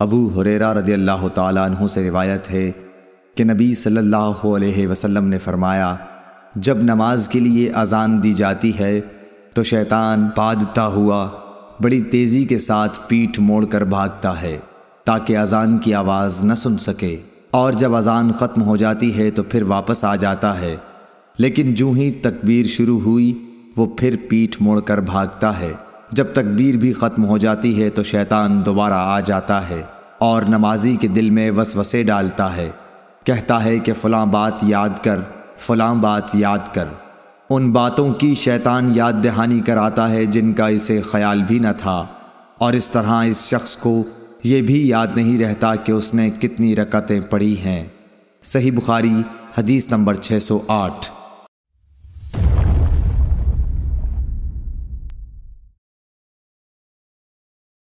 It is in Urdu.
ابو ہریرہ رضی اللہ تعالیٰ عنہ سے روایت ہے کہ نبی صلی اللہ علیہ وسلم نے فرمایا، جب نماز کے لیے اذان دی جاتی ہے تو شیطان بھاگتا ہوا بڑی تیزی کے ساتھ پیٹھ موڑ کر بھاگتا ہے تاکہ اذان کی آواز نہ سن سکے، اور جب اذان ختم ہو جاتی ہے تو پھر واپس آ جاتا ہے، لیکن جوں ہی تکبیر شروع ہوئی وہ پھر پیٹھ موڑ کر بھاگتا ہے۔ جب تکبیر بھی ختم ہو جاتی ہے تو شیطان دوبارہ آ جاتا ہے اور نمازی کے دل میں وسوسے ڈالتا ہے، کہتا ہے کہ فلاں بات یاد کر، فلاں بات یاد کر۔ ان باتوں کی شیطان یاد دہانی کراتا ہے جن کا اسے خیال بھی نہ تھا، اور اس طرح اس شخص کو یہ بھی یاد نہیں رہتا کہ اس نے کتنی رکعتیں پڑھی ہیں۔ صحیح بخاری حدیث نمبر 608۔